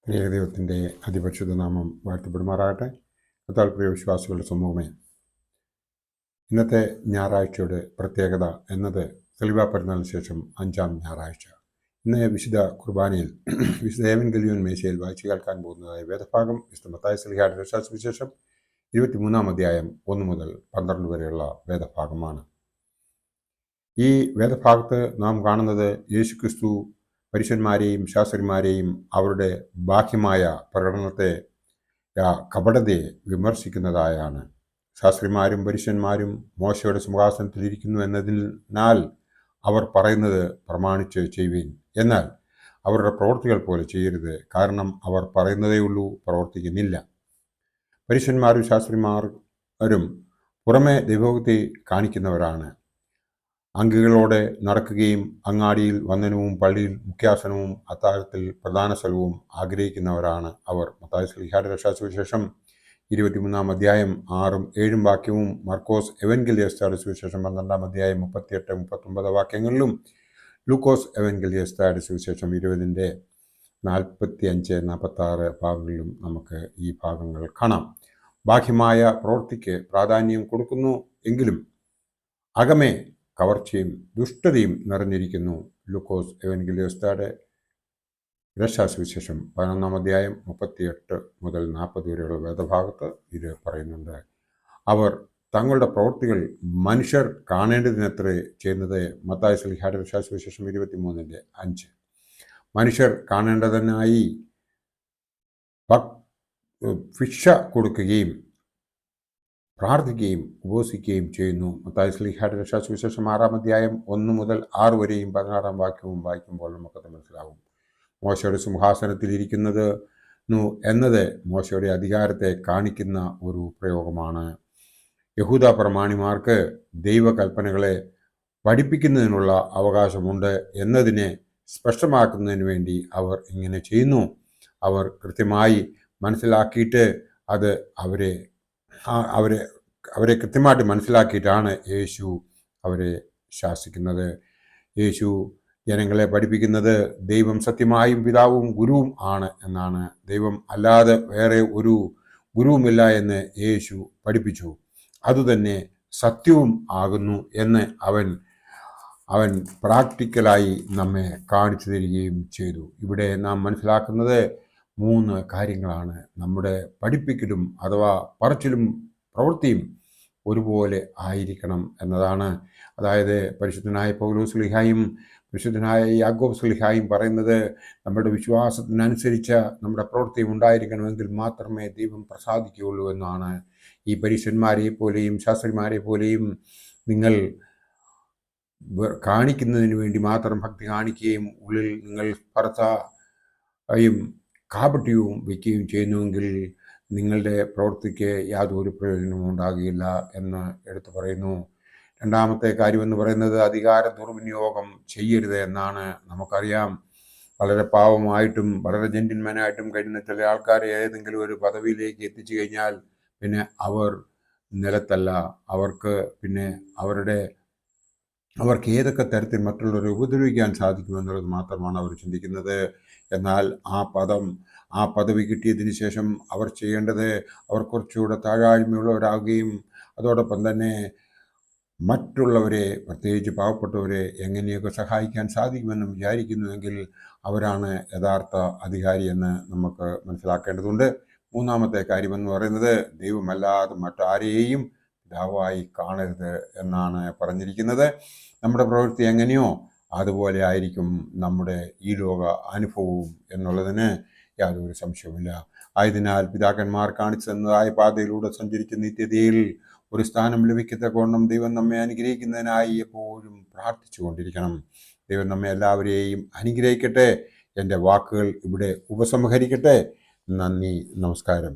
ദൈവത്തിൻ്റെ അതിപരിശുദ്ധ നാമം വാഴ്ത്തപ്പെടുമാറാകട്ടെ. കർത്താവിൽ പ്രിയ വിശ്വാസികളുടെ സമൂഹമേ, ഇന്നത്തെ ഞായറാഴ്ചയുടെ പ്രത്യേകത എന്നത് തെളിവാ പെരുന്നാളിന് ശേഷം 5-ാം ഞായറാഴ്ച. ഇന്ന് വിശുദ്ധ കുർബാനയിൽ വിശുദ്ധ ഏവൻഗേലിയോൻ മേശയിൽ വായിച്ചു കേൾക്കാൻ പോകുന്നതായ വേദഭാഗം വിശുദ്ധ മത്തായി ശ്ലീഹായുടെ സുവിശേഷം 23-ാം അധ്യായം 1 മുതൽ 12 വരെയുള്ള വേദഭാഗമാണ്. ഈ വേദഭാഗത്ത് നാം കാണുന്നത് യേശുക്രിസ്തു പരീശന്മാരെയും ശാസ്ത്രിമാരെയും അവരുടെ ബാഹ്യമായ പ്രകടനത്തെ, കപടതയെ വിമർശിക്കുന്നതായാണ്. ശാസ്ത്രിമാരും പരീശന്മാരും മോശയുടെ സിംഹാസനത്തിലിരിക്കുന്നു എന്നതിനാൽ അവർ പറയുന്നത് പ്രമാണിച്ച് ചെയ്യുവിൻ, എന്നാൽ അവരുടെ പ്രവൃത്തികൾ പോലെ ചെയ്യരുത്, കാരണം അവർ പറയുന്നതേ ഉള്ളൂ, പ്രവർത്തിക്കുന്നില്ല. പരീശന്മാരും ശാസ്ത്രിമാരും പുറമെ ദൈവഭക്തി കാണിക്കുന്നവരാണ്. അങ്കികളോടെ നടക്കുകയും അങ്ങാടിയിൽ വന്ദനവും പള്ളിയിൽ മുഖ്യാസനവും അത്താഴത്തിൽ പ്രധാന സ്ഥലവും ആഗ്രഹിക്കുന്നവരാണ് അവർ. മത്തായി ശ്ലീഹായുടെ സുവിശേഷം 23-ാം അധ്യായം 6-ഉം 7-ഉം വാക്യവും മർക്കോസ് എവൻഗേലിയോസ്തായുടെ സുവിശേഷം 12-ാം അധ്യായം 38-39 വാക്യങ്ങളിലും ലൂക്കോസ് എവൻഗേലിയോസ്തായുടെ സുവിശേഷം 20-ന്റെ 45-46 ഭാഗങ്ങളിലും നമുക്ക് ഈ ഭാഗങ്ങൾ കാണാം. ബാഹ്യമായ പ്രവൃത്തിക്ക് പ്രാധാന്യം കൊടുക്കുന്നു എങ്കിലും അകമേ കവർച്ചയും ദുഷ്ടതയും നിറഞ്ഞിരിക്കുന്നു. ലൂക്കോസ് എവൻഗേലിയോസ്തായുടെ രക്ഷാസുവിശേഷം 11-ാം അധ്യായം 38 മുതൽ 40 വരെയുള്ള വേദഭാഗത്ത് ഇത് പറയുന്നുണ്ട്. അവർ തങ്ങളുടെ പ്രവൃത്തികൾ മനുഷ്യർ കാണേണ്ടതിനത്രേ ചെയ്യുന്നത്. മത്തായി ശ്ലീഹായുടെ രക്ഷാസുവിശേഷം 23-ന്റെ 5. മനുഷ്യർ കാണേണ്ടതിനായി ഭിക്ഷ കൊടുക്കുകയും പ്രാർത്ഥിക്കുകയും ഉപവസിക്കുകയും ചെയ്യുന്നു. മത്തായി ശ്ലീഹായുടെ രക്ഷാസുവിശേഷം 6-ാം അധ്യായം 1 മുതൽ 6 വരെയും 16-ാം വാക്യവും വായിക്കുമ്പോൾ നമുക്കത് മനസ്സിലാവും. മോശയുടെ സിംഹാസനത്തിലിരിക്കുന്നത് എന്നത് മോശയുടെ അധികാരത്തെ കാണിക്കുന്ന ഒരു പ്രയോഗമാണ്. യഹൂദ പ്രമാണിമാർക്ക് ദൈവകൽപ്പനകളെ പഠിപ്പിക്കുന്നതിനുള്ള അവകാശമുണ്ട് എന്നതിനെ സ്പഷ്ടമാക്കുന്നതിന് വേണ്ടി അവർ ഇങ്ങനെ ചെയ്യുന്നു. അവർ കൃത്യമായി മനസ്സിലാക്കിയിട്ട് അത് അവരെ കൃത്യമായിട്ട് മനസ്സിലാക്കിയിട്ടാണ് യേശു അവരെ ശാസിക്കുന്നത്. യേശു ജനങ്ങളെ പഠിപ്പിക്കുന്നത് ദൈവം സത്യമായും പിതാവും ഗുരുവും ആണ് എന്നാണ്. ദൈവം അല്ലാതെ വേറെ ഒരു ഗുരുവുമില്ല എന്ന് യേശു പഠിപ്പിച്ചു. അതുതന്നെ സത്യവും ആകുന്നു എന്ന് അവൻ പ്രാക്ടിക്കലായി നമ്മെ കാണിച്ചു തരികയും ചെയ്തു. ഇവിടെ നാം മനസ്സിലാക്കുന്നത് 3 കാര്യങ്ങളാണ്. നമ്മുടെ പഠിപ്പിക്കലും അഥവാ പറച്ചിലും പ്രവൃത്തിയും ഒരുപോലെ ആയിരിക്കണം എന്നതാണ്. അതായത് പരിശുദ്ധനായ പൗലോസ് ശ്ലീഹായും പരിശുദ്ധനായ യാക്കോബ് ശ്ലീഹായും പറയുന്നത് നമ്മുടെ വിശ്വാസത്തിനനുസരിച്ച നമ്മുടെ പ്രവൃത്തിയും ഉണ്ടായിരിക്കണമെങ്കിൽ മാത്രമേ ദൈവം പ്രസാദിക്കുകയുള്ളൂ എന്നാണ്. ഈ പരീശന്മാരെ പോലെയും ശാസ്ത്രിമാരെ പോലെയും നിങ്ങൾ കാണിക്കുന്നതിന് വേണ്ടി മാത്രം ഭക്തി കാണിക്കുകയും ഉള്ളിൽ നിങ്ങൾ സ്പർദ്ധയും കാപട്യവും വയ്ക്കുകയും ചെയ്യുന്നുവെങ്കിൽ നിങ്ങളുടെ പ്രവൃത്തിക്ക് യാതൊരു പ്രയോജനവും ഉണ്ടാകുകയില്ല എന്ന് എടുത്തു പറയുന്നു. രണ്ടാമത്തെ കാര്യമെന്ന് പറയുന്നത് അധികാര ദുർവിനിയോഗം ചെയ്യരുത് എന്നാണ്. നമുക്കറിയാം, വളരെ പാവമായിട്ടും വളരെ ജെന്റിൽമാനായിട്ടും കഴിയുന്ന ചില ആൾക്കാരെ ഏതെങ്കിലും ഒരു പദവിയിലേക്ക് എത്തിച്ചു കഴിഞ്ഞാൽ പിന്നെ അവർ നിലത്തല്ല. അവർക്ക് ഏതൊക്കെ തരത്തിൽ മറ്റുള്ളവരെ ഉപദ്രവിക്കാൻ സാധിക്കുമെന്നുള്ളത് മാത്രമാണ് അവർ ചിന്തിക്കുന്നത്. എന്നാൽ ആ പദവി കിട്ടിയതിന് ശേഷം അവർ ചെയ്യേണ്ടത് അവർ കുറച്ചുകൂടെ താഴ്മയുള്ളവരാകുകയും അതോടൊപ്പം തന്നെ മറ്റുള്ളവരെ, പ്രത്യേകിച്ച് പാവപ്പെട്ടവരെ എങ്ങനെയൊക്കെ സഹായിക്കാൻ സാധിക്കുമെന്നും വിചാരിക്കുന്നുവെങ്കിൽ അവരാണ് യഥാർത്ഥ അധികാരി എന്ന് നമുക്ക് മനസ്സിലാക്കേണ്ടതുണ്ട്. മൂന്നാമത്തെ കാര്യമെന്ന് പറയുന്നത് ദൈവമല്ലാതെ മറ്റാരെയും പിതാവായി കാണരുത് എന്നാണ് പറഞ്ഞിരിക്കുന്നത്. നമ്മുടെ പ്രവൃത്തി എങ്ങനെയോ അതുപോലെ ആയിരിക്കും നമ്മുടെ ഈ ലോക അനുഭവവും എന്നുള്ളതിന് യാതൊരു സംശയവുമില്ല. ആയതിനാൽ പിതാക്കന്മാർ കാണിച്ചു തന്നതായ പാതയിലൂടെ സഞ്ചരിച്ച നിത്യതയിൽ ഒരു സ്ഥാനം ലഭിക്കത്തക്കവണ്ണം ദൈവം നമ്മെ അനുഗ്രഹിക്കുന്നതിനായി എപ്പോഴും പ്രാർത്ഥിച്ചു കൊണ്ടിരിക്കണം. ദൈവം നമ്മെ എല്ലാവരെയും അനുഗ്രഹിക്കട്ടെ. എൻ്റെ വാക്കുകൾ ഇവിടെ ഉപസംഹരിക്കട്ടെ. നന്ദി, നമസ്കാരം.